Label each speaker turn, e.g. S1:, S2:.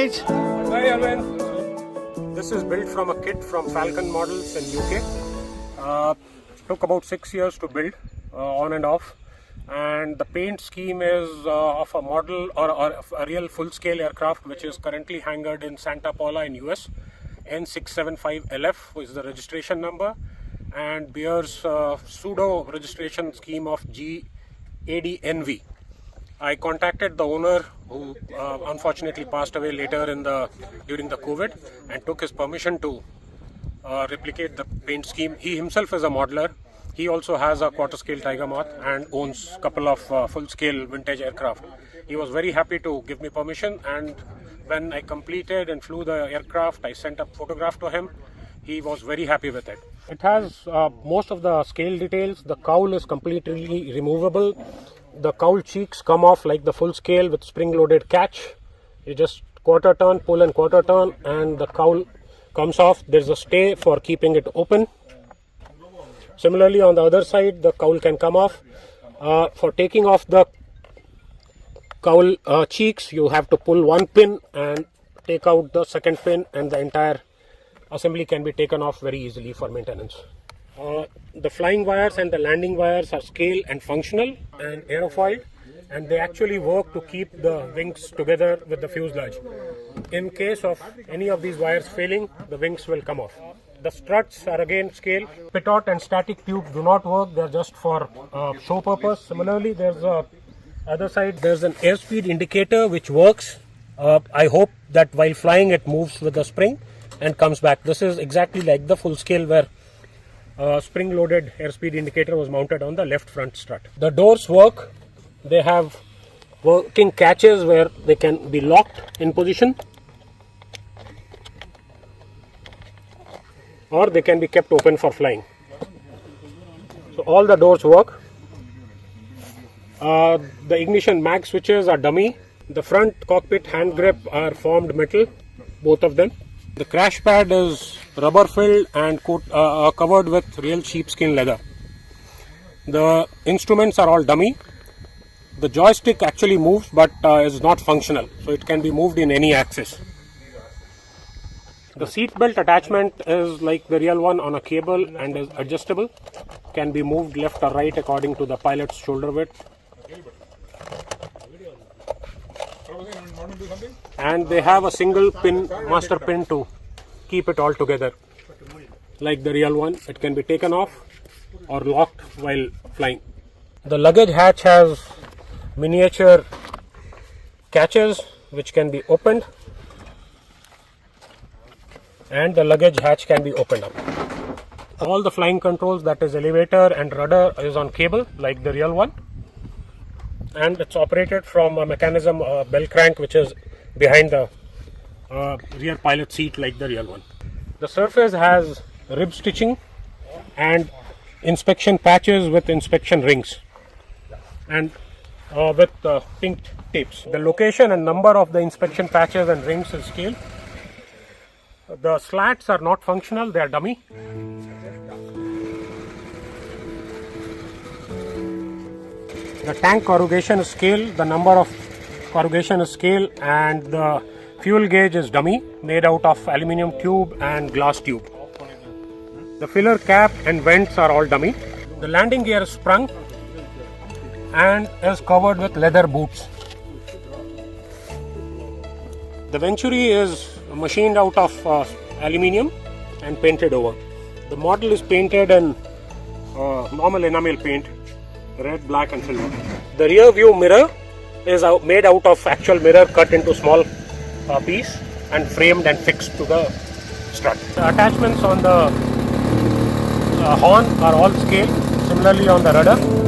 S1: Raj.
S2: Hi, Alvin. This is built from a kit from Falcon Models in UK. Took about 6 years to build, on and off. And the paint scheme is of a model or a real full-scale aircraft which is currently hangared in Santa Paula in US. N675LF is the registration number, and bears pseudo registration scheme of GADNV. I contacted the owner, who unfortunately passed away later during the COVID, and took his permission to replicate the paint scheme. He himself is a modeler. He also has a quarter-scale Tiger Moth and owns a couple of full-scale vintage aircraft. He was very happy to give me permission, and when I completed and flew the aircraft, I sent a photograph to him. He was very happy with it. It has most of the scale details. The cowl is completely removable. The cowl cheeks come off like the full scale with spring-loaded catch. You just quarter turn, pull and quarter turn, and the cowl comes off. There's a stay for keeping it open. Similarly, on the other side, the cowl can come off. For taking off the cowl cheeks, you have to pull one pin and take out the second pin, and the entire assembly can be taken off very easily for maintenance. The flying wires and the landing wires are scale and functional and aerofoiled, and they actually work to keep the wings together with the fuselage. In case of any of these wires failing, the wings will come off. The struts are again scale. Pitot and static tubes do not work. They are just for show purpose. Similarly, there's a other side. There's an airspeed indicator which works. I hope that while flying it moves with the spring and comes back. This is exactly like the full scale where spring-loaded airspeed indicator was mounted on the left front strut. The doors work. They have working catches where they can be locked in position, or they can be kept open for flying. So all the doors work. The ignition mag switches are dummy. The front cockpit hand grip are formed metal, both of them. The crash pad is rubber filled and covered with real sheepskin leather. The instruments are all dummy. The joystick actually moves but is not functional, so it can be moved in any axis. The seat belt attachment is like the real one on a cable and is adjustable. Can be moved left or right according to the pilot's shoulder width. And they have a single pin, master pin, to keep it all together. Like the real one, it can be taken off or locked while flying. The luggage hatch has miniature catches which can be opened, and the luggage hatch can be opened up. All the flying controls, that is elevator and rudder, is on cable like the real one, and it's operated from a mechanism bell crank which is behind the rear pilot seat like the real one. The surface has rib stitching and inspection patches with inspection rings, and with pink tapes. The location and number of the inspection patches and rings is scaled. The slats are not functional, they are dummy. The tank corrugation is scale, the number of corrugation is scale, and the fuel gauge is dummy, made out of aluminium tube and glass tube. The filler cap and vents are all dummy. The landing gear is sprung and is covered with leather boots. The Venturi is machined out of aluminium and painted over. The model is painted in normal enamel paint, red, black and silver. The rear view mirror is made out of actual mirror cut into small piece and framed and fixed to the strut. The attachments on the horn are all scale. Similarly on the rudder.